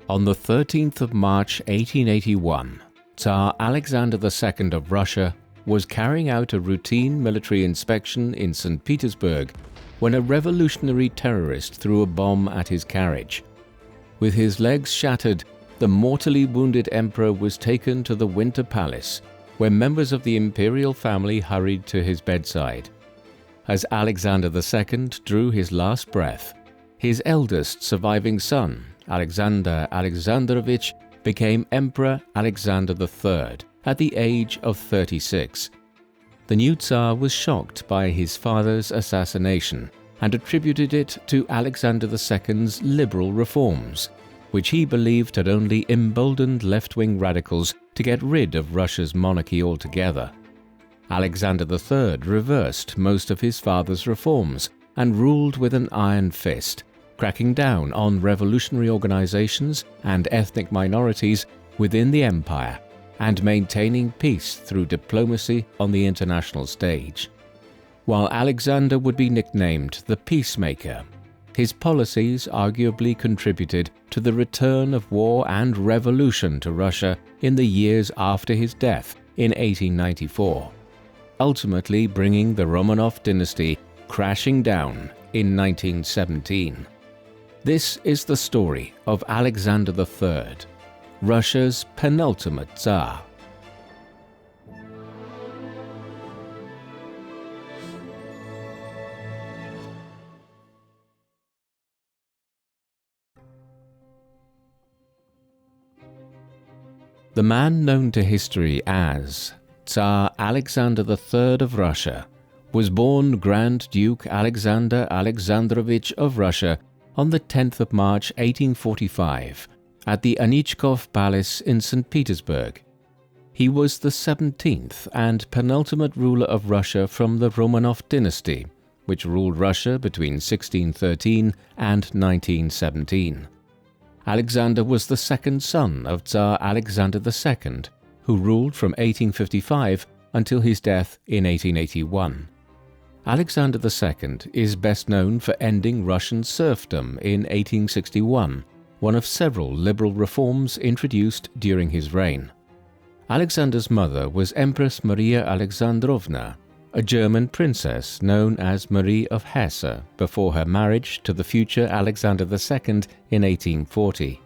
On the 13th of March 1881, Tsar Alexander II of Russia was carrying out a routine military inspection in St. Petersburg when a revolutionary terrorist threw a bomb at his carriage. With his legs shattered, the mortally wounded emperor was taken to the Winter Palace, where members of the imperial family hurried to his bedside. As Alexander II drew his last breath, his eldest surviving son, Alexander Alexandrovich, became Emperor Alexander III at the age of 36. The new Tsar was shocked by his father's assassination and attributed it to Alexander II's liberal reforms, which he believed had only emboldened left-wing radicals to get rid of Russia's monarchy altogether. Alexander III reversed most of his father's reforms and ruled with an iron fist, cracking down on revolutionary organizations and ethnic minorities within the empire and maintaining peace through diplomacy on the international stage. While Alexander would be nicknamed the peacemaker, his policies arguably contributed to the return of war and revolution to Russia in the years after his death in 1894, ultimately bringing the Romanov dynasty crashing down in 1917. This is the story of Alexander III, Russia's penultimate Tsar. The man known to history as Tsar Alexander III of Russia was born Grand Duke Alexander Alexandrovich of Russia on the 10th of March 1845 at the Anichkov Palace in St. Petersburg. He was the 17th and penultimate ruler of Russia from the Romanov dynasty, which ruled Russia between 1613 and 1917. Alexander was the second son of Tsar Alexander II, who ruled from 1855 until his death in 1881. Alexander II is best known for ending Russian serfdom in 1861, one of several liberal reforms introduced during his reign. Alexander's mother was Empress Maria Alexandrovna, a German princess known as Marie of Hesse before her marriage to the future Alexander II in 1840.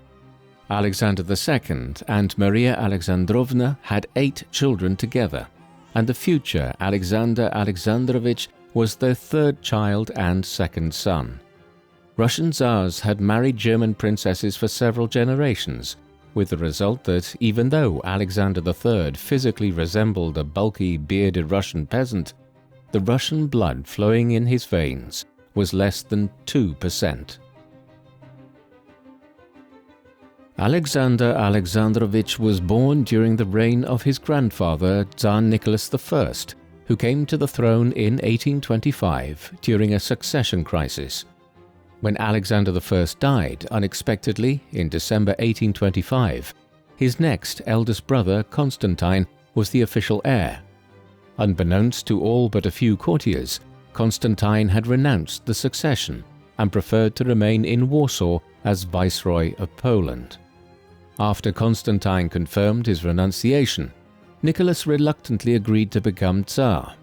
Alexander II and Maria Alexandrovna had 8 children together, and the future Alexander Alexandrovich was their third child and second son. Russian tsars had married German princesses for several generations, with the result that even though Alexander III physically resembled a bulky, bearded Russian peasant, the Russian blood flowing in his veins was less than 2%. Alexander Alexandrovich was born during the reign of his grandfather Tsar Nicholas I, who came to the throne in 1825 during a succession crisis. When Alexander I died unexpectedly in December 1825, his next eldest brother Constantine was the official heir. Unbeknownst to all but a few courtiers, Constantine had renounced the succession and preferred to remain in Warsaw as Viceroy of Poland. After Constantine confirmed his renunciation, Nicholas reluctantly agreed to become Tsar.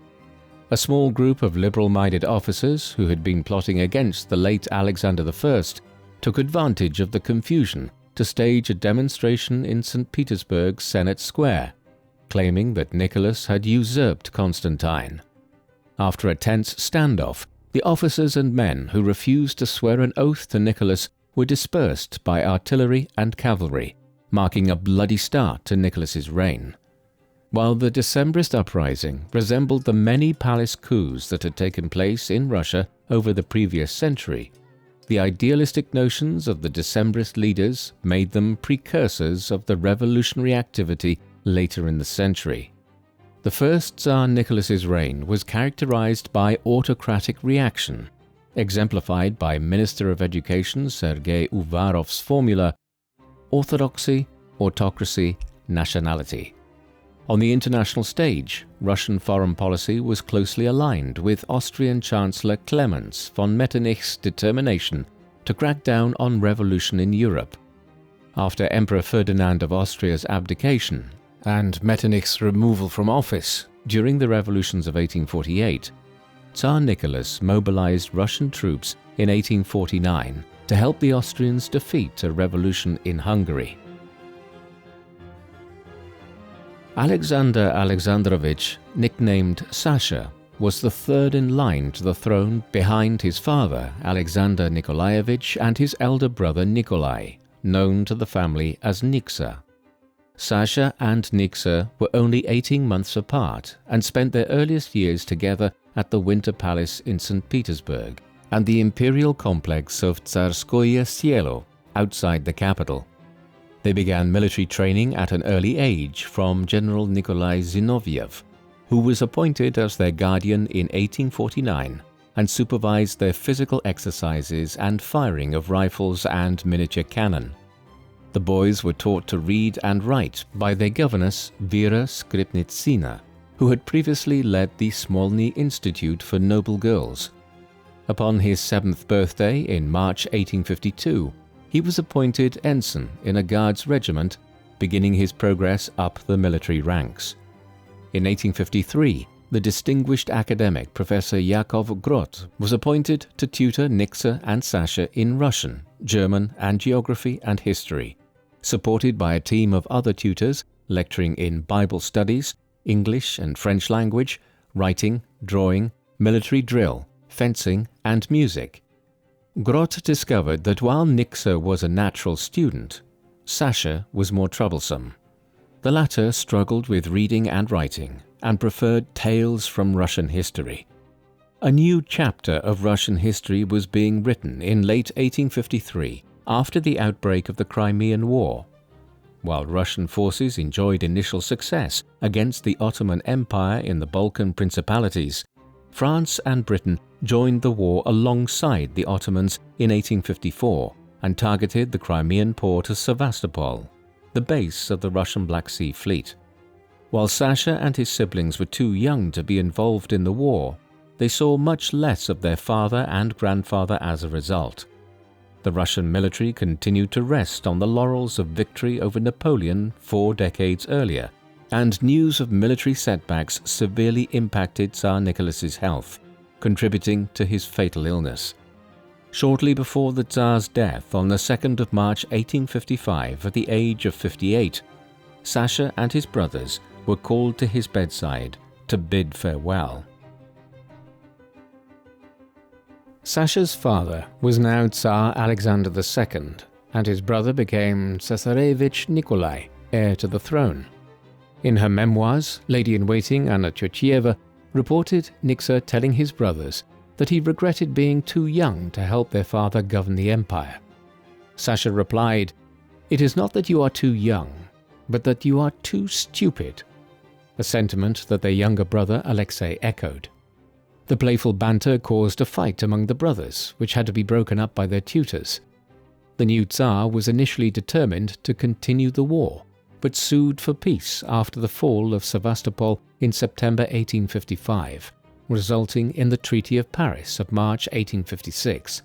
A small group of liberal-minded officers who had been plotting against the late Alexander I took advantage of the confusion to stage a demonstration in St. Petersburg's Senate Square, claiming that Nicholas had usurped Constantine. After a tense standoff, the officers and men who refused to swear an oath to Nicholas were dispersed by artillery and cavalry, marking a bloody start to Nicholas's reign. While the Decembrist uprising resembled the many palace coups that had taken place in Russia over the previous century, the idealistic notions of the Decembrist leaders made them precursors of the revolutionary activity later in the century. The first Tsar Nicholas's reign was characterized by autocratic reaction, exemplified by Minister of Education Sergei Uvarov's formula, orthodoxy, autocracy, nationality. On the international stage, Russian foreign policy was closely aligned with Austrian Chancellor Clemens von Metternich's determination to crack down on revolution in Europe. After Emperor Ferdinand of Austria's abdication and Metternich's removal from office during the revolutions of 1848, Tsar Nicholas mobilized Russian troops in 1849 to help the Austrians defeat a revolution in Hungary. Alexander Alexandrovich, nicknamed Sasha, was the third in line to the throne behind his father Alexander Nikolaevich and his elder brother Nikolai, known to the family as Nixa. Sasha and Nixa were only 18 months apart and spent their earliest years together at the Winter Palace in St. Petersburg and the imperial complex of Tsarskoye Selo outside the capital. They began military training at an early age from General Nikolai Zinoviev, who was appointed as their guardian in 1849 and supervised their physical exercises and firing of rifles and miniature cannon. The boys were taught to read and write by their governess Vera Skripnitsina, who had previously led the Smolny Institute for Noble Girls. Upon his 7th birthday in March 1852, he was appointed ensign in a Guards regiment, beginning his progress up the military ranks. In 1853, the distinguished academic Professor Yakov Grot was appointed to tutor Nixa and Sasha in Russian, German, and geography and history, supported by a team of other tutors lecturing in Bible studies, English and French language, writing, drawing, military drill, fencing, and music. Grot discovered that while Nixa was a natural student, Sasha was more troublesome. The latter struggled with reading and writing and preferred tales from Russian history. A new chapter of Russian history was being written in late 1853 after the outbreak of the Crimean War. While Russian forces enjoyed initial success against the Ottoman Empire in the Balkan Principalities, France and Britain joined the war alongside the Ottomans in 1854 and targeted the Crimean port of Sevastopol, the base of the Russian Black Sea Fleet. While Sasha and his siblings were too young to be involved in the war, they saw much less of their father and grandfather as a result. The Russian military continued to rest on the laurels of victory over Napoleon 4 decades earlier, and news of military setbacks severely impacted Tsar Nicholas's health, contributing to his fatal illness. Shortly before the Tsar's death on the 2nd of March 1855 at the age of 58, Sasha and his brothers were called to his bedside to bid farewell. Sasha's father was now Tsar Alexander II, and his brother became Tsarevich Nikolai, heir to the throne. In her memoirs, Lady-in-Waiting Anna Tchotcheva reported Nixa telling his brothers that he regretted being too young to help their father govern the empire. Sasha replied, "It is not that you are too young, but that you are too stupid," a sentiment that their younger brother Alexei echoed. The playful banter caused a fight among the brothers, which had to be broken up by their tutors. The new Tsar was initially determined to continue the war, but sued for peace after the fall of Sevastopol in September 1855, resulting in the Treaty of Paris of March 1856.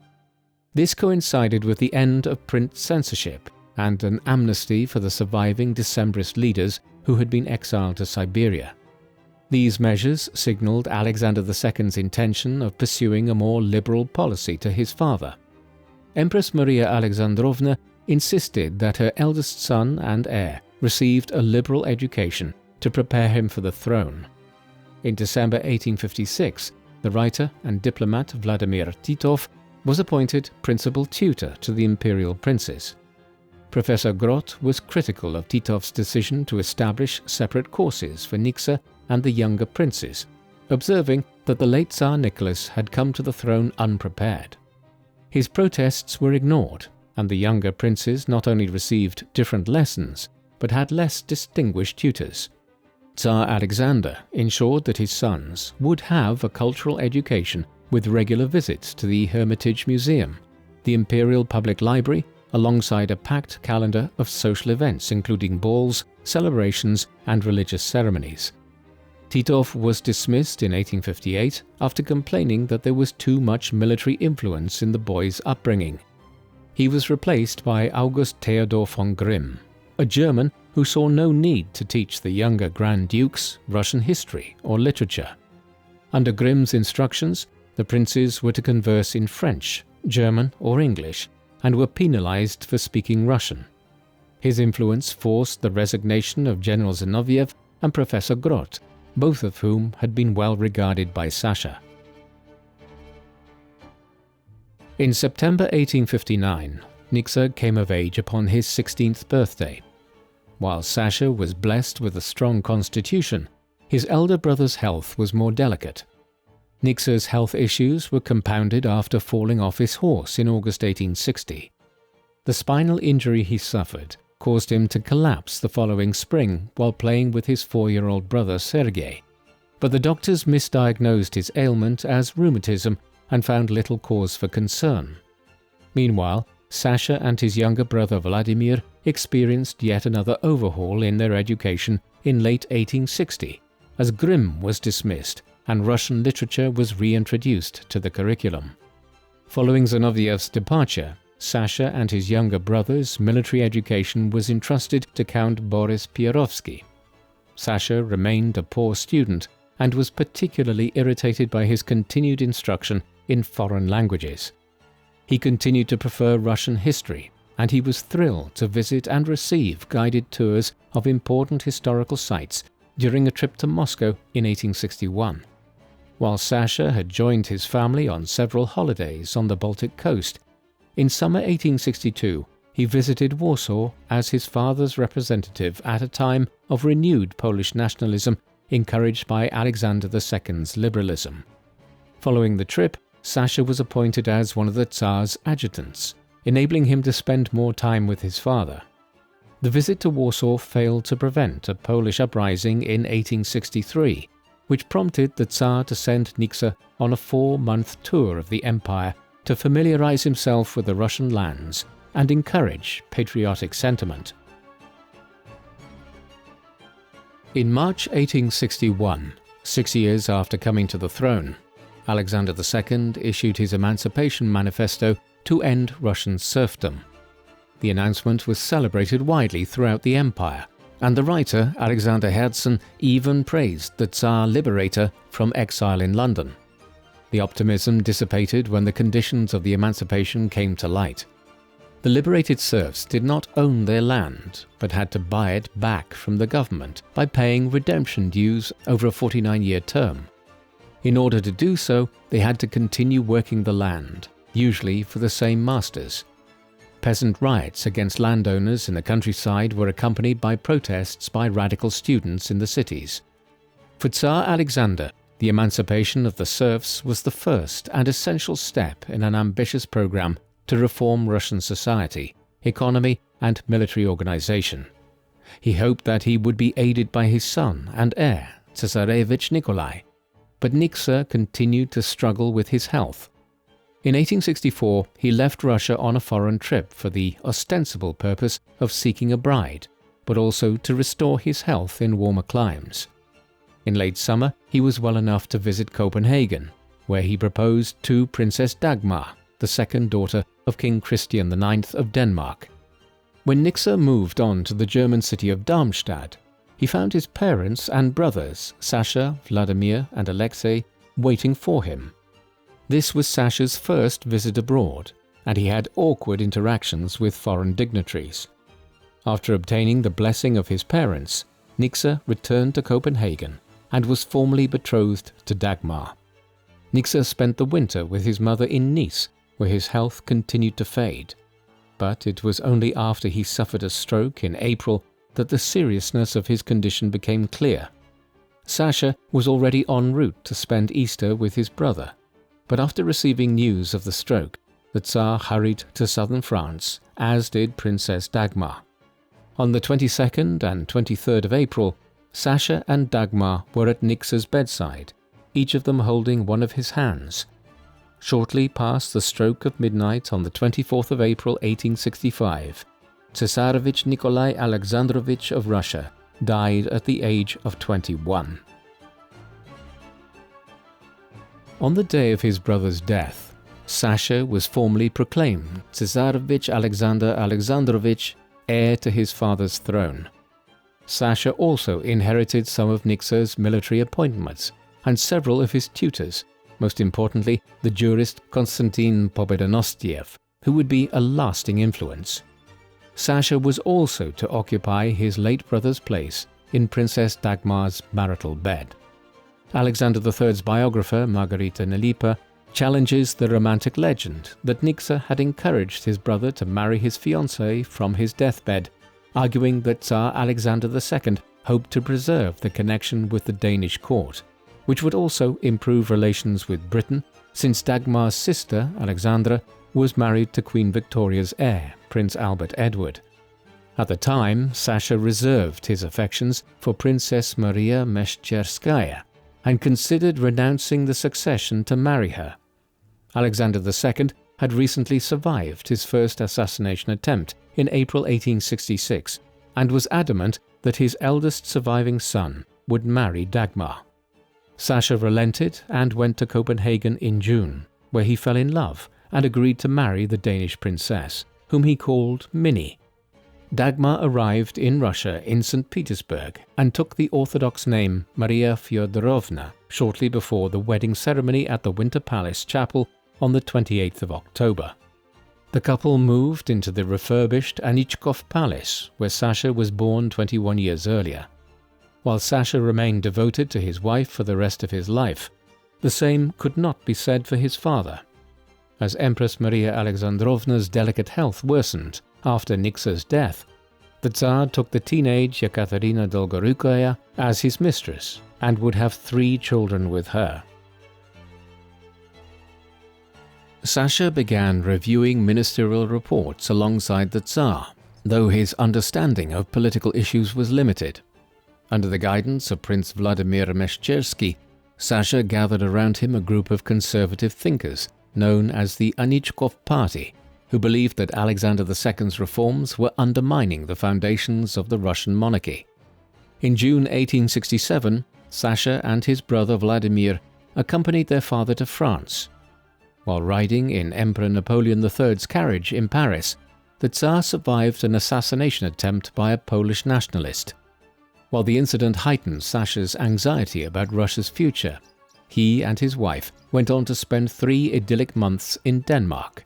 This coincided with the end of print censorship and an amnesty for the surviving Decembrist leaders who had been exiled to Siberia. These measures signaled Alexander II's intention of pursuing a more liberal policy to his father. Empress Maria Alexandrovna insisted that her eldest son and heir received a liberal education to prepare him for the throne. In December 1856, the writer and diplomat Vladimir Titov was appointed principal tutor to the imperial princes. Professor Grot was critical of Titov's decision to establish separate courses for Nixa and the younger princes, observing that the late Tsar Nicholas had come to the throne unprepared. His protests were ignored, and the younger princes not only received different lessons, but had less distinguished tutors. Tsar Alexander ensured that his sons would have a cultural education with regular visits to the Hermitage Museum, the Imperial Public Library, alongside a packed calendar of social events including balls, celebrations, and religious ceremonies. Titov was dismissed in 1858 after complaining that there was too much military influence in the boy's upbringing. He was replaced by August Theodor von Grimm, a German who saw no need to teach the younger Grand Dukes Russian history or literature. Under Grimm's instructions, the princes were to converse in French, German or English, and were penalized for speaking Russian. His influence forced the resignation of General Zinoviev and Professor Grot, both of whom had been well regarded by Sasha. In September 1859, Nixa came of age upon his 16th birthday. While Sasha was blessed with a strong constitution, his elder brother's health was more delicate. Nixa's health issues were compounded after falling off his horse in August 1860. The spinal injury he suffered caused him to collapse the following spring while playing with his 4-year-old brother Sergei, but the doctors misdiagnosed his ailment as rheumatism and found little cause for concern. Meanwhile, Sasha and his younger brother Vladimir experienced yet another overhaul in their education in late 1860, as Grimm was dismissed and Russian literature was reintroduced to the curriculum. Following Zinoviev's departure, Sasha and his younger brother's military education was entrusted to Count Boris Pierovsky. Sasha remained a poor student and was particularly irritated by his continued instruction in foreign languages. He continued to prefer Russian history, and he was thrilled to visit and receive guided tours of important historical sites during a trip to Moscow in 1861. While Sasha had joined his family on several holidays on the Baltic coast, in summer 1862 he visited Warsaw as his father's representative at a time of renewed Polish nationalism encouraged by Alexander II's liberalism. Following the trip, Sasha was appointed as one of the Tsar's adjutants, enabling him to spend more time with his father. The visit to Warsaw failed to prevent a Polish uprising in 1863, which prompted the Tsar to send Nixa on a 4-month tour of the empire to familiarize himself with the Russian lands and encourage patriotic sentiment. In March 1861, 6 years after coming to the throne, Alexander II issued his Emancipation Manifesto to end Russian serfdom. The announcement was celebrated widely throughout the empire, and the writer Alexander Herzen even praised the Tsar liberator from exile in London. The optimism dissipated when the conditions of the emancipation came to light. The liberated serfs did not own their land, but had to buy it back from the government by paying redemption dues over a 49-year term. In order to do so, they had to continue working the land, usually for the same masters. Peasant riots against landowners in the countryside were accompanied by protests by radical students in the cities. For Tsar Alexander, the emancipation of the serfs was the first and essential step in an ambitious program to reform Russian society, economy, and military organization. He hoped that he would be aided by his son and heir, Tsarevich Nikolai, but Nixa continued to struggle with his health. In 1864, he left Russia on a foreign trip for the ostensible purpose of seeking a bride, but also to restore his health in warmer climes. In late summer, he was well enough to visit Copenhagen, where he proposed to Princess Dagmar, the second daughter of King Christian IX of Denmark. When Nixa moved on to the German city of Darmstadt, he found his parents and brothers, Sasha, Vladimir, and Alexei, waiting for him. This was Sasha's first visit abroad, and he had awkward interactions with foreign dignitaries. After obtaining the blessing of his parents, Nixa returned to Copenhagen and was formally betrothed to Dagmar. Nixa spent the winter with his mother in Nice, where his health continued to fade. But it was only after he suffered a stroke in April that the seriousness of his condition became clear. Sasha was already en route to spend Easter with his brother, but after receiving news of the stroke, the Tsar hurried to southern France, as did Princess Dagmar. On the 22nd and 23rd of April, Sasha and Dagmar were at Nixa's bedside, each of them holding one of his hands. Shortly past the stroke of midnight on the 24th of April 1865, Tsarevich Nikolai Alexandrovich of Russia died at the age of 21. On the day of his brother's death, Sasha was formally proclaimed Tsarevich Alexander Alexandrovich, heir to his father's throne. Sasha also inherited some of Niksa's military appointments and several of his tutors, most importantly the jurist Konstantin Pobedonostsev, who would be a lasting influence. Sasha was also to occupy his late brother's place in Princess Dagmar's marital bed. Alexander III's biographer Margarita Nelipa challenges the romantic legend that Niksa had encouraged his brother to marry his fiancée from his deathbed, arguing that Tsar Alexander II hoped to preserve the connection with the Danish court, which would also improve relations with Britain, since Dagmar's sister, Alexandra, was married to Queen Victoria's heir, Prince Albert Edward. At the time, Sasha reserved his affections for Princess Maria Meshcherskaya and considered renouncing the succession to marry her. Alexander II had recently survived his first assassination attempt in April 1866 and was adamant that his eldest surviving son would marry Dagmar. Sasha relented and went to Copenhagen in June, where he fell in love and agreed to marry the Danish princess, whom he called Minnie. Dagmar arrived in Russia in St. Petersburg and took the Orthodox name Maria Feodorovna shortly before the wedding ceremony at the Winter Palace Chapel on the 28th of October. The couple moved into the refurbished Anichkov Palace, where Sasha was born 21 years earlier. While Sasha remained devoted to his wife for the rest of his life, the same could not be said for his father. As Empress Maria Alexandrovna's delicate health worsened after Niksa's death, the Tsar took the teenage Yekaterina Dolgorukaya as his mistress and would have 3 children with her. Sasha began reviewing ministerial reports alongside the Tsar, though his understanding of political issues was limited. Under the guidance of Prince Vladimir Meshchersky, Sasha gathered around him a group of conservative thinkers known as the Anichkov Party, who believed that Alexander II's reforms were undermining the foundations of the Russian monarchy. In June 1867, Sasha and his brother Vladimir accompanied their father to France. While riding in Emperor Napoleon III's carriage in Paris, the Tsar survived an assassination attempt by a Polish nationalist. While the incident heightened Sasha's anxiety about Russia's future, he and his wife went on to spend 3 idyllic months in Denmark.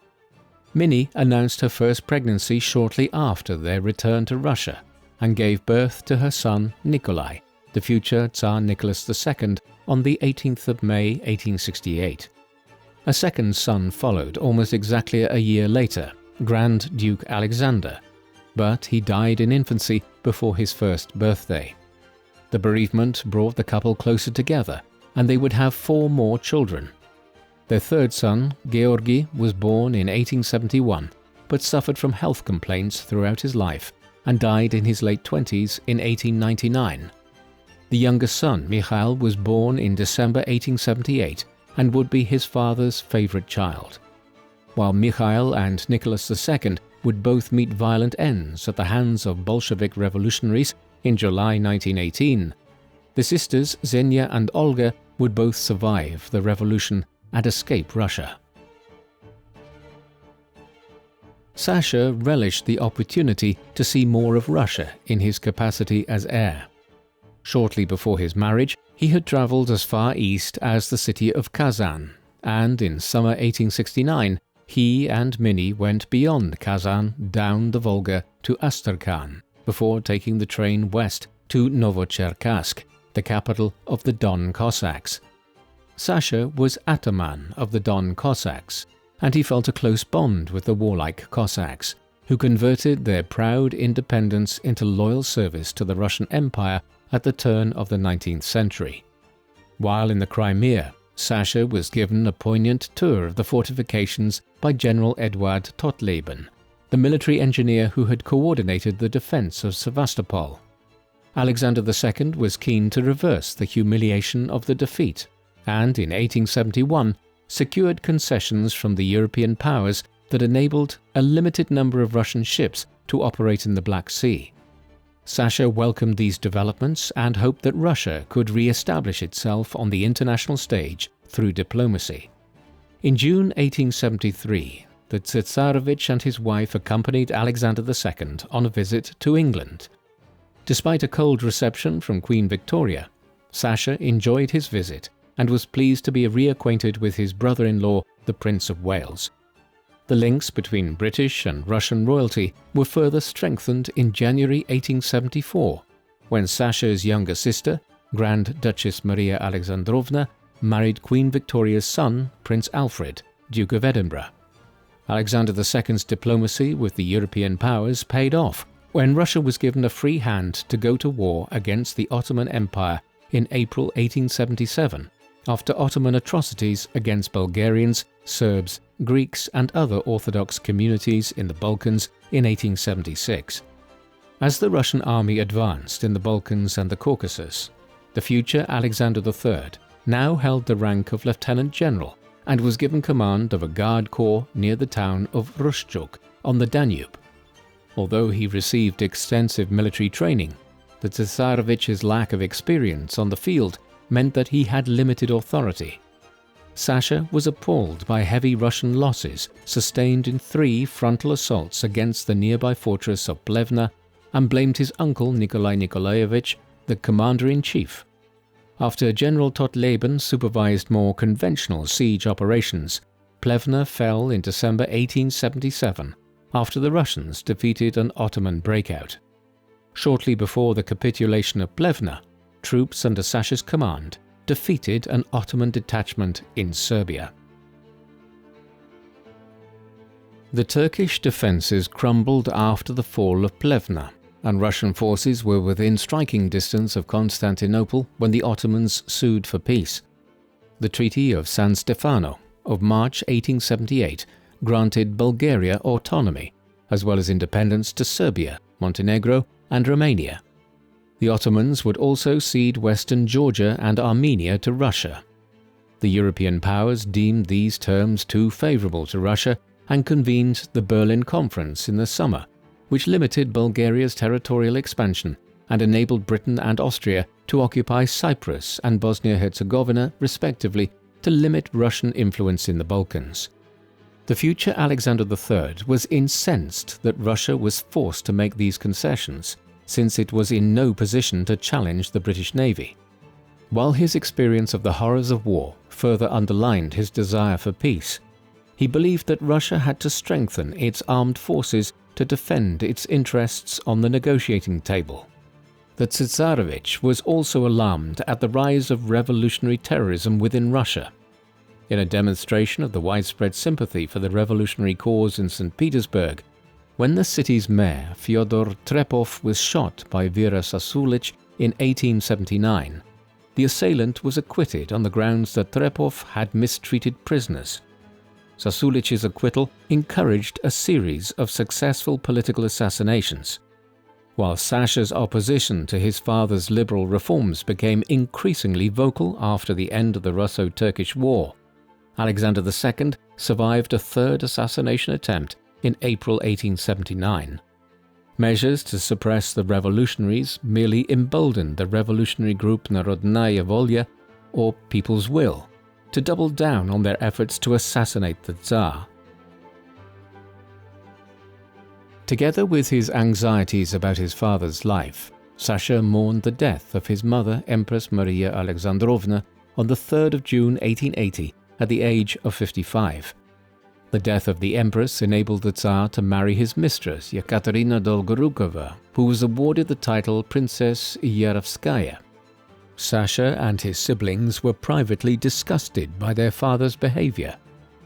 Minnie announced her first pregnancy shortly after their return to Russia and gave birth to her son Nikolai, the future Tsar Nicholas II, on the 18th of May 1868. A second son followed almost exactly a year later, Grand Duke Alexander, but he died in infancy before his first birthday. The bereavement brought the couple closer together, and they would have 4 more children. Their third son, Georgi, was born in 1871, but suffered from health complaints throughout his life and died in his late 20s in 1899. The youngest son, Mikhail, was born in December 1878 and would be his father's favorite child. While Mikhail and Nicholas II would both meet violent ends at the hands of Bolshevik revolutionaries in July 1918, the sisters Zhenya and Olga would both survive the revolution and escape Russia. Sasha relished the opportunity to see more of Russia in his capacity as heir. Shortly before his marriage, he had travelled as far east as the city of Kazan, and in summer 1869, he and Minnie went beyond Kazan down the Volga to Astrakhan before taking the train west to Novocherkassk, the capital of the Don Cossacks. Sasha was ataman of the Don Cossacks, and he felt a close bond with the warlike Cossacks, who converted their proud independence into loyal service to the Russian Empire at the turn of the 19th century. While in the Crimea, Sasha was given a poignant tour of the fortifications by General Eduard Totleben, the military engineer who had coordinated the defense of Sevastopol. Alexander II was keen to reverse the humiliation of the defeat, and in 1871 secured concessions from the European powers that enabled a limited number of Russian ships to operate in the Black Sea. Sasha welcomed these developments and hoped that Russia could re-establish itself on the international stage through diplomacy. In June 1873, the Tsarevich and his wife accompanied Alexander II on a visit to England. Despite a cold reception from Queen Victoria, Sasha enjoyed his visit and was pleased to be reacquainted with his brother-in-law, the Prince of Wales. The links between British and Russian royalty were further strengthened in January 1874, when Sasha's younger sister, Grand Duchess Maria Alexandrovna, married Queen Victoria's son, Prince Alfred, Duke of Edinburgh. Alexander II's diplomacy with the European powers paid off when Russia was given a free hand to go to war against the Ottoman Empire in April 1877, after Ottoman atrocities against Bulgarians, Serbs, Greeks and other Orthodox communities in the Balkans in 1876. As the Russian army advanced in the Balkans and the Caucasus, the future Alexander III now held the rank of lieutenant general and was given command of a guard corps near the town of Rushchuk on the Danube. Although he received extensive military training, the Tsarevich's lack of experience on the field meant that he had limited authority. Sasha was appalled by heavy Russian losses sustained in 3 frontal assaults against the nearby fortress of Plevna and blamed his uncle Nikolai Nikolaevich, the commander-in-chief. After General Totleben supervised more conventional siege operations, Plevna fell in December 1877 after the Russians defeated an Ottoman breakout. Shortly before the capitulation of Plevna, troops under Sasha's command defeated an Ottoman detachment in Serbia. The Turkish defences crumbled after the fall of Plevna, and Russian forces were within striking distance of Constantinople when the Ottomans sued for peace. The Treaty of San Stefano of March 1878 granted Bulgaria autonomy, as well as independence to Serbia, Montenegro and Romania. The Ottomans would also cede western Georgia and Armenia to Russia. The European powers deemed these terms too favourable to Russia and convened the Berlin Conference in the summer, which limited Bulgaria's territorial expansion and enabled Britain and Austria to occupy Cyprus and Bosnia-Herzegovina respectively to limit Russian influence in the Balkans. The future Alexander III was incensed that Russia was forced to make these concessions, since it was in no position to challenge the British Navy. While his experience of the horrors of war further underlined his desire for peace, he believed that Russia had to strengthen its armed forces to defend its interests on the negotiating table. The Tsarevich was also alarmed at the rise of revolutionary terrorism within Russia. In a demonstration of the widespread sympathy for the revolutionary cause in St. Petersburg, when the city's mayor Fyodor Trepov was shot by Vera Sasulich in 1879, the assailant was acquitted on the grounds that Trepov had mistreated prisoners. Sasulich's acquittal encouraged a series of successful political assassinations. While Sasha's opposition to his father's liberal reforms became increasingly vocal after the end of the Russo-Turkish War, Alexander II survived a 3rd assassination attempt in April 1879. Measures to suppress the revolutionaries merely emboldened the revolutionary group Narodnaya Volya, or People's Will, to double down on their efforts to assassinate the Tsar. Together with his anxieties about his father's life, Sasha mourned the death of his mother, Empress Maria Alexandrovna, on the 3rd of June 1880 at the age of 55. The death of the Empress enabled the Tsar to marry his mistress, Yekaterina Dolgorukova, who was awarded the title Princess Yarovskaya. Sasha and his siblings were privately disgusted by their father's behavior,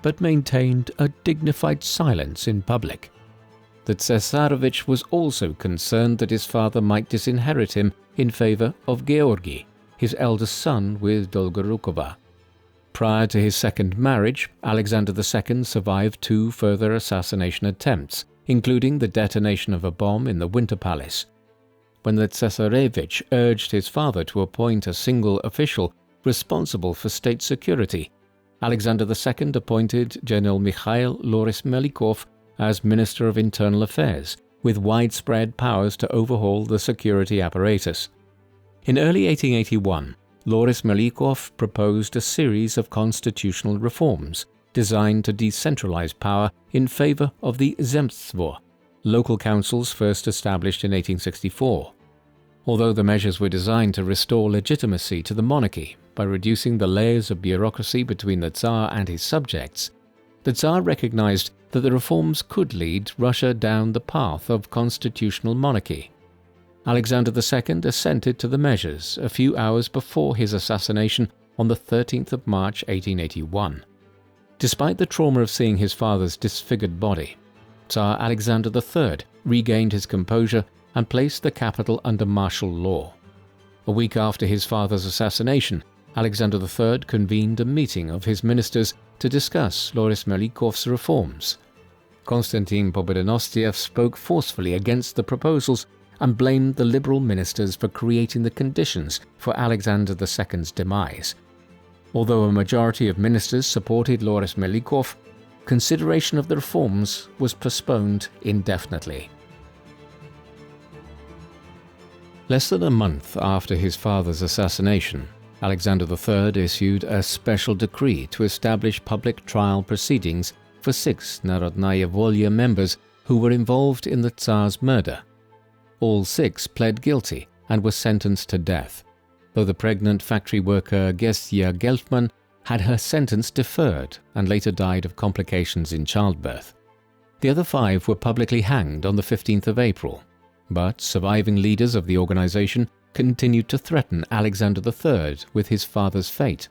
but maintained a dignified silence in public. The Tsarevich was also concerned that his father might disinherit him in favor of Georgy, his eldest son with Dolgorukova. Prior to his second marriage, Alexander II survived 2 further assassination attempts, including the detonation of a bomb in the Winter Palace. When the Tsarevich urged his father to appoint a single official responsible for state security, Alexander II appointed General Mikhail Loris-Melikov as Minister of Internal Affairs, with widespread powers to overhaul the security apparatus. In early 1881, Loris-Melikov proposed a series of constitutional reforms, designed to decentralize power in favor of the Zemstvo, local councils first established in 1864. Although the measures were designed to restore legitimacy to the monarchy by reducing the layers of bureaucracy between the Tsar and his subjects, the Tsar recognized that the reforms could lead Russia down the path of constitutional monarchy. Alexander II assented to the measures a few hours before his assassination on the 13th of March 1881. Despite the trauma of seeing his father's disfigured body, Tsar Alexander III regained his composure and placed the capital under martial law. A week after his father's assassination, Alexander III convened a meeting of his ministers to discuss Loris Melikov's reforms. Konstantin Pobedonostsev spoke forcefully against the proposals and blamed the liberal ministers for creating the conditions for Alexander II's demise. Although a majority of ministers supported Loris Melikov, consideration of the reforms was postponed indefinitely. Less than a month after his father's assassination, Alexander III issued a special decree to establish public trial proceedings for 6 Narodnaya Volya members who were involved in the Tsar's murder. All 6 pled guilty and were sentenced to death, though the pregnant factory worker Gestia Gelfman had her sentence deferred and later died of complications in childbirth. The other 5 were publicly hanged on the 15th of April, but surviving leaders of the organization continued to threaten Alexander III with his father's fate.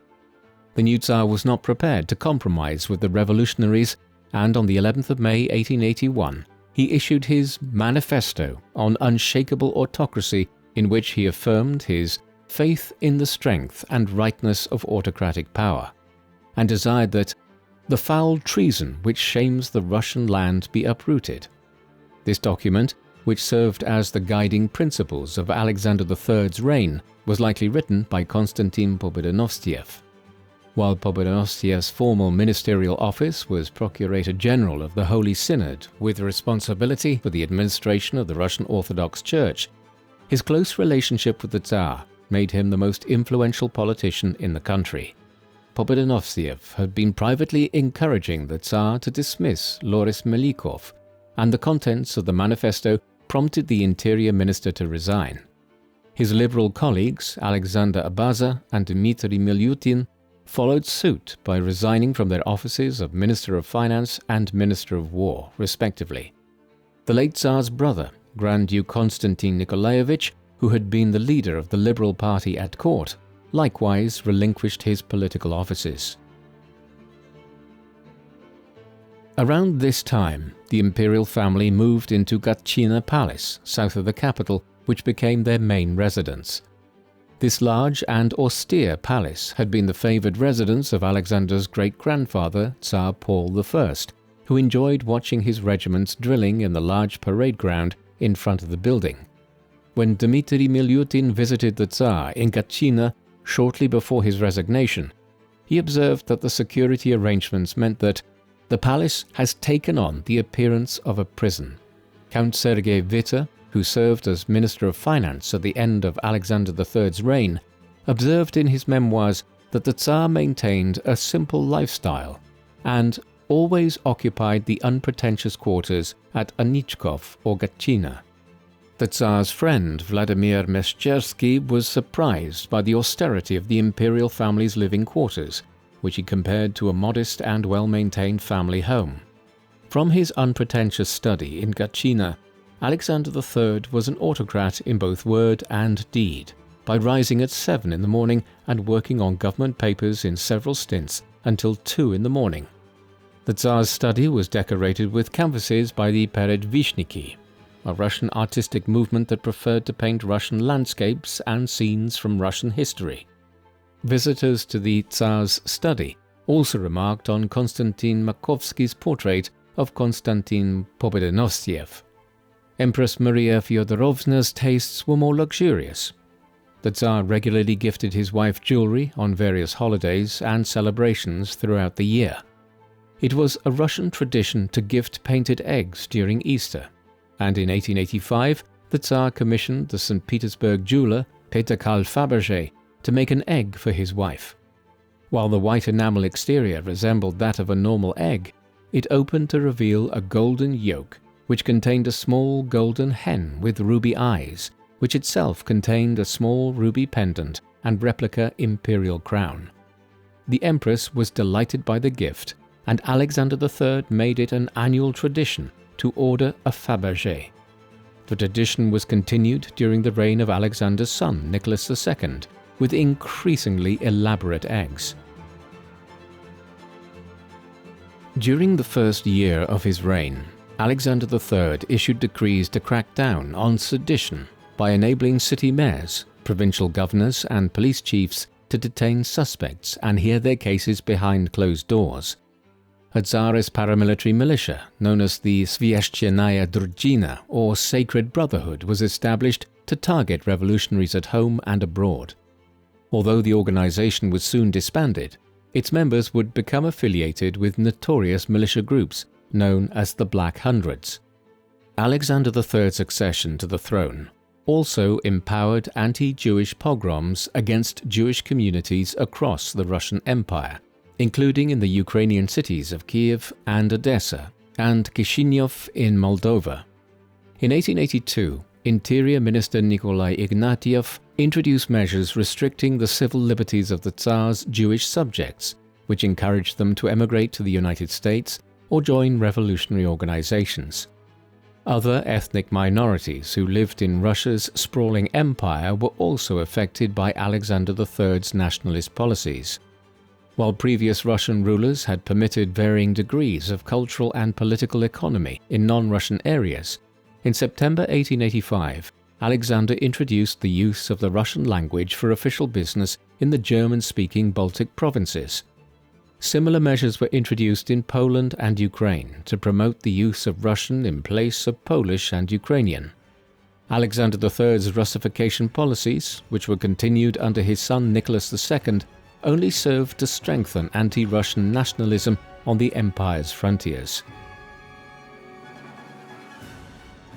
The new Tsar was not prepared to compromise with the revolutionaries, and on the 11th of May 1881, he issued his Manifesto on Unshakable Autocracy, in which he affirmed his faith in the strength and rightness of autocratic power, and desired that the foul treason which shames the Russian land be uprooted. This document, which served as the guiding principles of Alexander III's reign, was likely written by Konstantin Pobedonostsev. While Pobedonostev's formal ministerial office was Procurator General of the Holy Synod with responsibility for the administration of the Russian Orthodox Church, his close relationship with the Tsar made him the most influential politician in the country. Pobedonostsev had been privately encouraging the Tsar to dismiss Loris Melikov, and the contents of the manifesto prompted the Interior Minister to resign. His liberal colleagues, Alexander Abaza and Dmitry Milyutin, followed suit by resigning from their offices of Minister of Finance and Minister of War, respectively. The late Tsar's brother, Grand Duke Konstantin Nikolaevich, who had been the leader of the Liberal Party at court, likewise relinquished his political offices. Around this time, the imperial family moved into Gatchina Palace, south of the capital, which became their main residence. This large and austere palace had been the favoured residence of Alexander's great-grandfather, Tsar Paul I, who enjoyed watching his regiments drilling in the large parade ground in front of the building. When Dmitry Milyutin visited the Tsar in Gatchina shortly before his resignation, he observed that the security arrangements meant that the palace has taken on the appearance of a prison. Count Sergei Witte, who served as Minister of Finance at the end of Alexander III's reign, observed in his memoirs that the Tsar maintained a simple lifestyle and always occupied the unpretentious quarters at Anichkov or Gatchina. The Tsar's friend Vladimir Meshchersky was surprised by the austerity of the imperial family's living quarters, which he compared to a modest and well-maintained family home. From his unpretentious study in Gatchina, Alexander III was an autocrat in both word and deed, by rising at 7 in the morning and working on government papers in several stints until 2 in the morning. The Tsar's study was decorated with canvases by the Peredvishniki, a Russian artistic movement that preferred to paint Russian landscapes and scenes from Russian history. Visitors to the Tsar's study also remarked on Konstantin Makovsky's portrait of Konstantin Pobedonostsev. Empress Maria Feodorovna's tastes were more luxurious. The Tsar regularly gifted his wife jewelry on various holidays and celebrations throughout the year. It was a Russian tradition to gift painted eggs during Easter, and in 1885 the Tsar commissioned the St. Petersburg jeweler Peter Karl Fabergé to make an egg for his wife. While the white enamel exterior resembled that of a normal egg, it opened to reveal a golden yolk which contained a small golden hen with ruby eyes, which itself contained a small ruby pendant and replica imperial crown. The empress was delighted by the gift, and Alexander III made it an annual tradition to order a Fabergé. The tradition was continued during the reign of Alexander's son, Nicholas II, with increasingly elaborate eggs. During the first year of his reign, Alexander III issued decrees to crack down on sedition by enabling city mayors, provincial governors and police chiefs to detain suspects and hear their cases behind closed doors. A Tsarist paramilitary militia, known as the Svieshchenaya Družina, or Sacred Brotherhood, was established to target revolutionaries at home and abroad. Although the organization was soon disbanded, its members would become affiliated with notorious militia groups known as the Black Hundreds. Alexander III's accession to the throne also empowered anti-Jewish pogroms against Jewish communities across the Russian Empire, including in the Ukrainian cities of Kiev and Odessa, and Chisinau in Moldova. In 1882, Interior Minister Nikolai Ignatieff introduced measures restricting the civil liberties of the Tsar's Jewish subjects, which encouraged them to emigrate to the United States or join revolutionary organizations. Other ethnic minorities who lived in Russia's sprawling empire were also affected by Alexander III's nationalist policies. While previous Russian rulers had permitted varying degrees of cultural and political economy in non-Russian areas, in September 1885, Alexander introduced the use of the Russian language for official business in the German-speaking Baltic provinces. Similar measures were introduced in Poland and Ukraine to promote the use of Russian in place of Polish and Ukrainian. Alexander III's Russification policies, which were continued under his son Nicholas II, only served to strengthen anti-Russian nationalism on the empire's frontiers.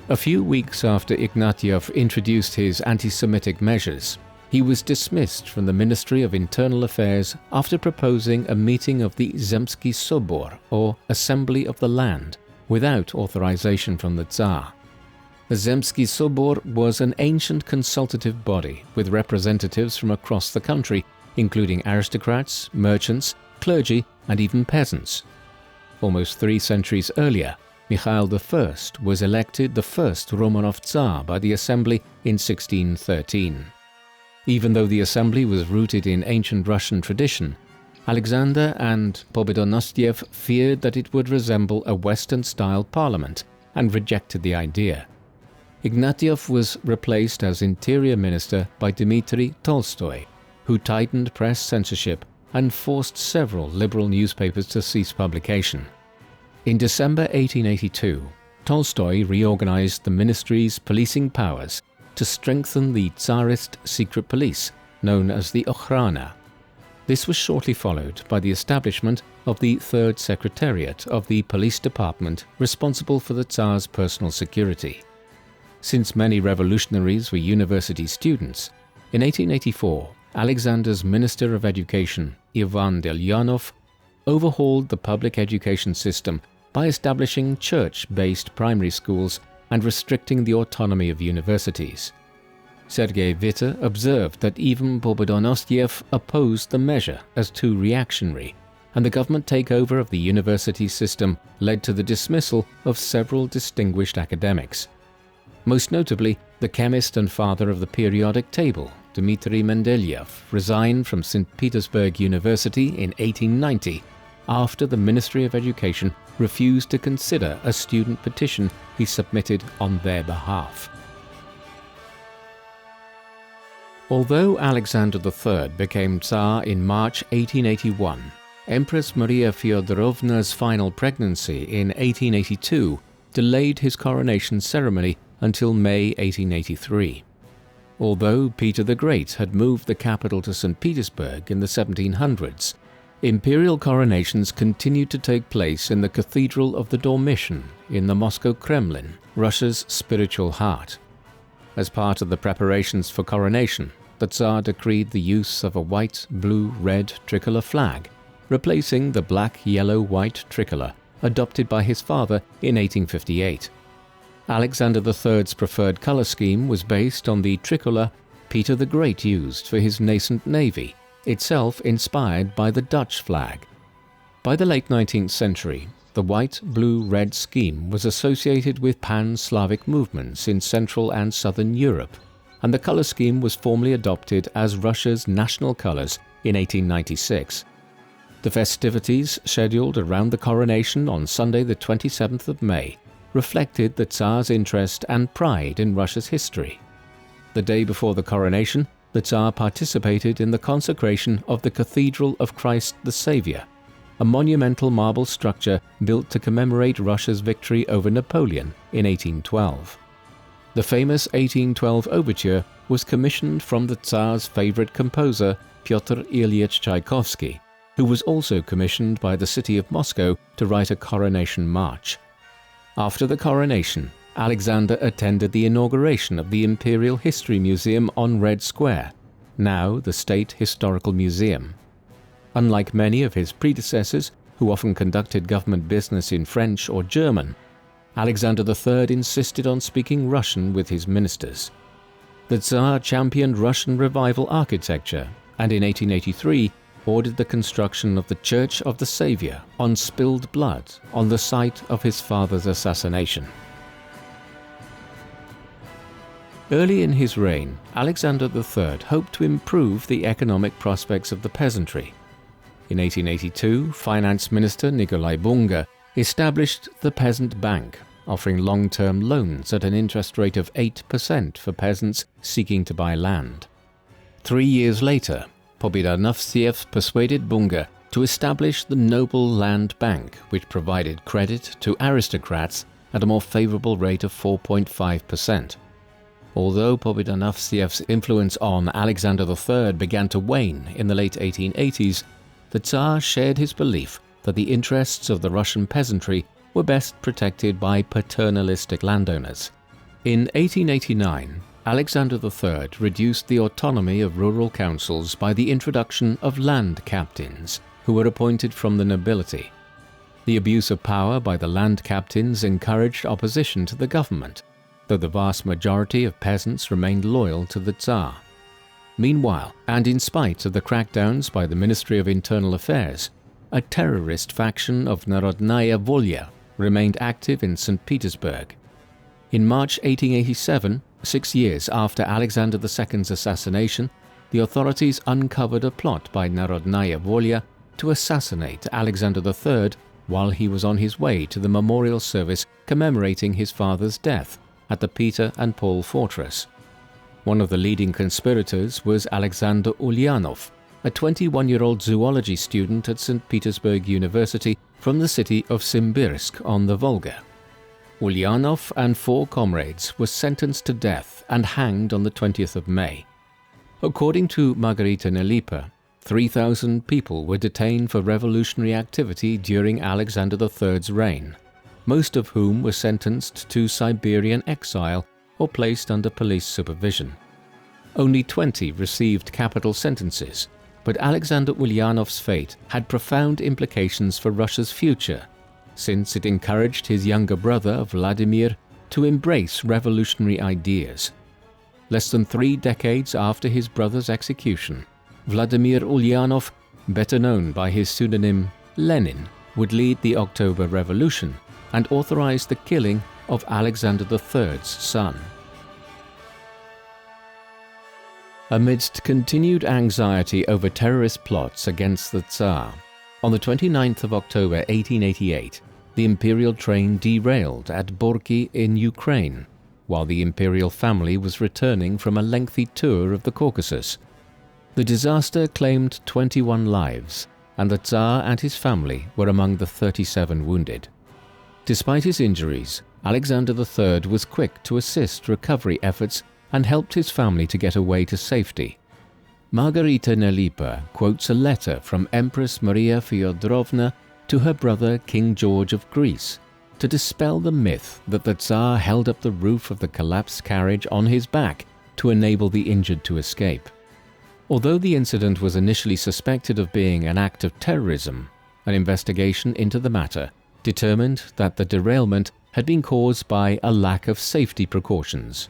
A few weeks after Ignatieff introduced his anti-Semitic measures, he was dismissed from the Ministry of Internal Affairs after proposing a meeting of the Zemsky Sobor, or Assembly of the Land, without authorization from the Tsar. The Zemsky Sobor was an ancient consultative body with representatives from across the country, including aristocrats, merchants, clergy, and even peasants. Almost 3 centuries earlier, Mikhail I was elected the first Romanov Tsar by the Assembly in 1613. Even though the Assembly was rooted in ancient Russian tradition, Alexander and Pobedonostsev feared that it would resemble a Western-style parliament and rejected the idea. Ignatieff was replaced as interior minister by Dmitry Tolstoy, who tightened press censorship and forced several liberal newspapers to cease publication. In December 1882, Tolstoy reorganized the ministry's policing powers to strengthen the Tsarist secret police, known as the Okhrana. This was shortly followed by the establishment of the Third Secretariat of the Police Department responsible for the Tsar's personal security. Since many revolutionaries were university students, in 1884, Alexander's Minister of Education, Ivan Ulyanov, overhauled the public education system by establishing church-based primary schools and restricting the autonomy of universities. Sergei Witte observed that even Pobedonostsev opposed the measure as too reactionary, and the government takeover of the university system led to the dismissal of several distinguished academics. Most notably, the chemist and father of the periodic table, Dmitry Mendeleev, resigned from St. Petersburg University in 1890 after the Ministry of Education refused to consider a student petition he submitted on their behalf. Although Alexander III became Tsar in March 1881, Empress Maria Feodorovna's final pregnancy in 1882 delayed his coronation ceremony until May 1883. Although Peter the Great had moved the capital to St. Petersburg in the 1700s, imperial coronations continued to take place in the Cathedral of the Dormition in the Moscow Kremlin, Russia's spiritual heart. As part of the preparations for coronation, the Tsar decreed the use of a white, blue, red tricolour flag, replacing the black, yellow, white tricolour adopted by his father in 1858. Alexander III's preferred colour scheme was based on the tricolour Peter the Great used for his nascent navy, itself inspired by the Dutch flag. By the late 19th century, the white, blue, red scheme was associated with pan-Slavic movements in Central and Southern Europe, and the colour scheme was formally adopted as Russia's national colours in 1896. The festivities, scheduled around the coronation on Sunday the 27th of May, reflected the Tsar's interest and pride in Russia's history. The day before the coronation, the Tsar participated in the consecration of the Cathedral of Christ the Saviour, a monumental marble structure built to commemorate Russia's victory over Napoleon in 1812. The famous 1812 overture was commissioned from the Tsar's favourite composer, Pyotr Ilyich Tchaikovsky, who was also commissioned by the city of Moscow to write a coronation march. After the coronation, Alexander attended the inauguration of the Imperial History Museum on Red Square, now the State Historical Museum. Unlike many of his predecessors, who often conducted government business in French or German, Alexander III insisted on speaking Russian with his ministers. The Tsar championed Russian revival architecture and in 1883 ordered the construction of the Church of the Saviour on spilled blood on the site of his father's assassination. Early in his reign, Alexander III hoped to improve the economic prospects of the peasantry. In 1882, Finance Minister Nikolai Bunga established the Peasant Bank, offering long-term loans at an interest rate of 8% for peasants seeking to buy land. 3 years later, Pobedonostsev persuaded Bunga to establish the Noble Land Bank, which provided credit to aristocrats at a more favorable rate of 4.5%. Although Pobedonosttsev's influence on Alexander III began to wane in the late 1880s, the Tsar shared his belief that the interests of the Russian peasantry were best protected by paternalistic landowners. In 1889, Alexander III reduced the autonomy of rural councils by the introduction of land captains, who were appointed from the nobility. The abuse of power by the land captains encouraged opposition to the government, though the vast majority of peasants remained loyal to the Tsar. Meanwhile, and in spite of the crackdowns by the Ministry of Internal Affairs, a terrorist faction of Narodnaya Volya remained active in St. Petersburg. In March 1887, 6 years after Alexander II's assassination, the authorities uncovered a plot by Narodnaya Volya to assassinate Alexander III while he was on his way to the memorial service commemorating his father's death at the Peter and Paul fortress. One of the leading conspirators was Alexander Ulyanov, a 21-year-old zoology student at St. Petersburg University from the city of Simbirsk on the Volga. Ulyanov and 4 comrades were sentenced to death and hanged on the 20th of May. According to Margarita Nelipa, 3,000 people were detained for revolutionary activity during Alexander III's reign, most of whom were sentenced to Siberian exile or placed under police supervision. Only 20 received capital sentences, but Alexander Ulyanov's fate had profound implications for Russia's future, since it encouraged his younger brother Vladimir to embrace revolutionary ideas. Less than 3 decades after his brother's execution, Vladimir Ulyanov, better known by his pseudonym Lenin, would lead the October Revolution and authorize the killing of Alexander III's son. Amidst continued anxiety over terrorist plots against the Tsar, on the 29th of October 1888, the imperial train derailed at Borky in Ukraine, while the imperial family was returning from a lengthy tour of the Caucasus. The disaster claimed 21 lives, and the Tsar and his family were among the 37 wounded. Despite his injuries, Alexander III was quick to assist recovery efforts and helped his family to get away to safety. Margarita Nelipa quotes a letter from Empress Maria Feodorovna to her brother King George of Greece to dispel the myth that the Tsar held up the roof of the collapsed carriage on his back to enable the injured to escape. Although the incident was initially suspected of being an act of terrorism, an investigation into the matter determined that the derailment had been caused by a lack of safety precautions.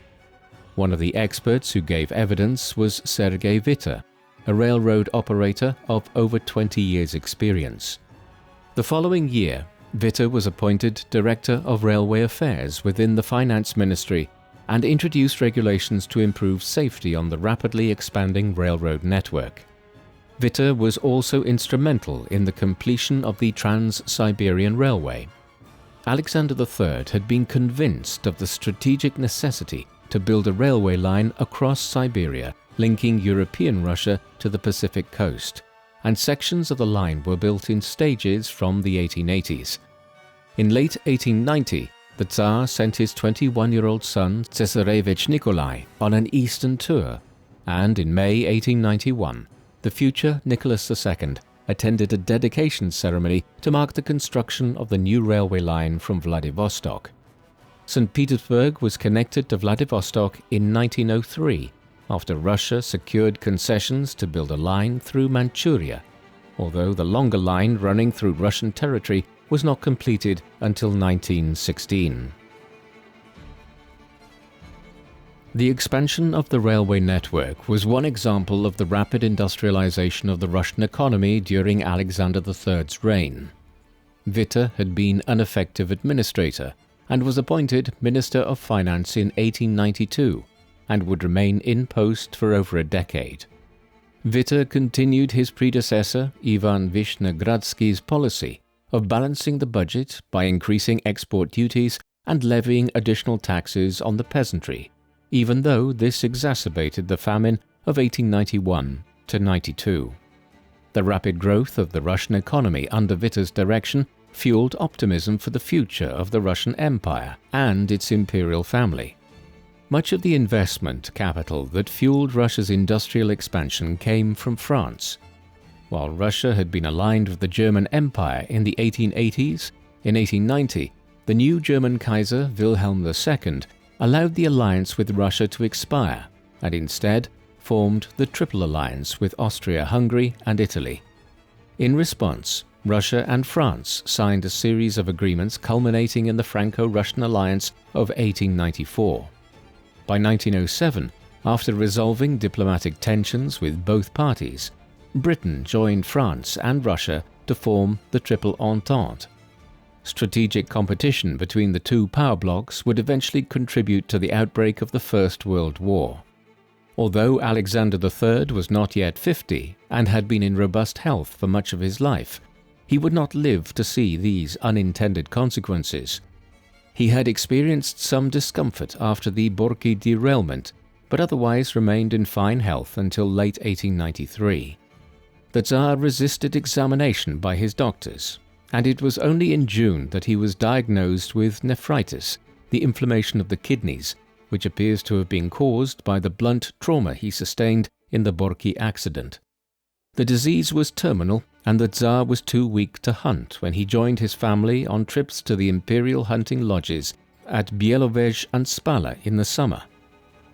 One of the experts who gave evidence was Sergei Witte, a railroad operator of over 20 years' experience. The following year, Witte was appointed Director of Railway Affairs within the Finance Ministry and introduced regulations to improve safety on the rapidly expanding railroad network. Witte was also instrumental in the completion of the Trans-Siberian Railway. Alexander III had been convinced of the strategic necessity to build a railway line across Siberia, linking European Russia to the Pacific coast, and sections of the line were built in stages from the 1880s. In late 1890, the Tsar sent his 21-year-old son Tsarevich Nikolai on an eastern tour, and in May 1891, the future Nicholas II attended a dedication ceremony to mark the construction of the new railway line from Vladivostok. St. Petersburg was connected to Vladivostok in 1903 after Russia secured concessions to build a line through Manchuria, although the longer line running through Russian territory was not completed until 1916. The expansion of the railway network was one example of the rapid industrialization of the Russian economy during Alexander III's reign. Witte had been an effective administrator and was appointed Minister of Finance in 1892 and would remain in post for over a decade. Witte continued his predecessor Ivan Vishnegradsky's policy of balancing the budget by increasing export duties and levying additional taxes on the peasantry, even though this exacerbated the famine of 1891–92. The rapid growth of the Russian economy under Witte's direction fueled optimism for the future of the Russian Empire and its imperial family. Much of the investment capital that fueled Russia's industrial expansion came from France. While Russia had been aligned with the German Empire in the 1880s, in 1890, the new German Kaiser Wilhelm II allowed the alliance with Russia to expire and instead formed the Triple Alliance with Austria-Hungary and Italy. In response, Russia and France signed a series of agreements culminating in the Franco-Russian alliance of 1894. By 1907, after resolving diplomatic tensions with both parties, Britain joined France and Russia to form the Triple Entente. Strategic competition between the two power blocs would eventually contribute to the outbreak of the First World War. Although Alexander III was not yet 50 and had been in robust health for much of his life, he would not live to see these unintended consequences. He had experienced some discomfort after the Borki derailment, but otherwise remained in fine health until late 1893. The Tsar resisted examination by his doctors, and it was only in June that he was diagnosed with nephritis, the inflammation of the kidneys, which appears to have been caused by the blunt trauma he sustained in the Borki accident. The disease was terminal, and the Tsar was too weak to hunt when he joined his family on trips to the imperial hunting lodges at Bielovej and Spala in the summer.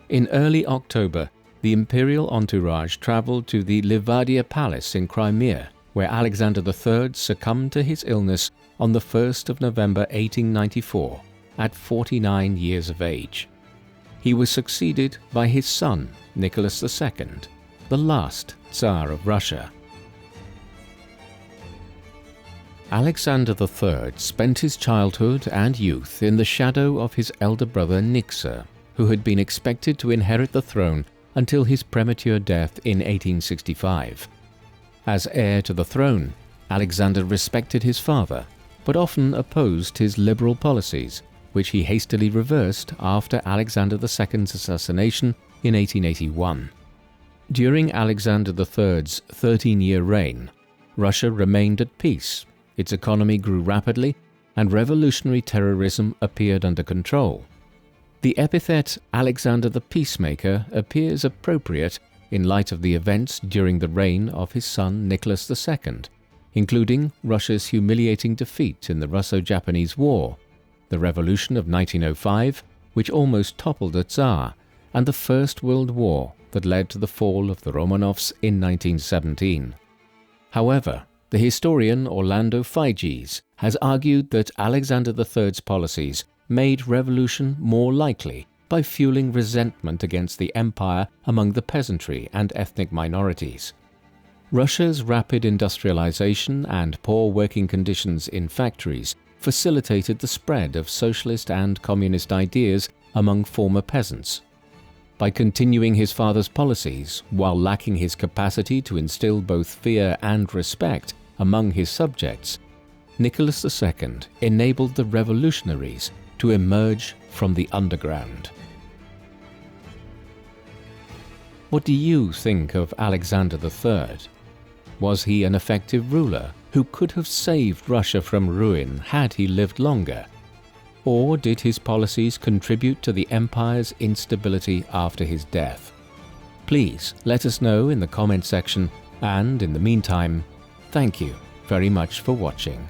In early October, the imperial entourage travelled to the Livadia Palace in Crimea, where Alexander III succumbed to his illness on the 1st of November 1894 at 49 years of age. He was succeeded by his son, Nicholas II, the last Tsar of Russia. Alexander III spent his childhood and youth in the shadow of his elder brother Niksar, who had been expected to inherit the throne until his premature death in 1865. As heir to the throne, Alexander respected his father, but often opposed his liberal policies, which he hastily reversed after Alexander II's assassination in 1881. During Alexander III's 13-year reign, Russia remained at peace, its economy grew rapidly, and revolutionary terrorism appeared under control. The epithet Alexander the Peacemaker appears appropriate in light of the events during the reign of his son Nicholas II, including Russia's humiliating defeat in the Russo-Japanese War, the Revolution of 1905, which almost toppled the Tsar, and the First World War, that led to the fall of the Romanovs in 1917. However, the historian Orlando Figes has argued that Alexander III's policies made revolution more likely by fueling resentment against the empire among the peasantry and ethnic minorities. Russia's rapid industrialization and poor working conditions in factories facilitated the spread of socialist and communist ideas among former peasants. By continuing his father's policies, while lacking his capacity to instill both fear and respect among his subjects, Nicholas II enabled the revolutionaries to emerge from the underground. What do you think of Alexander III? Was he an effective ruler who could have saved Russia from ruin had he lived longer? Or did his policies contribute to the empire's instability after his death? Please let us know in the comment section, and in the meantime, thank you very much for watching.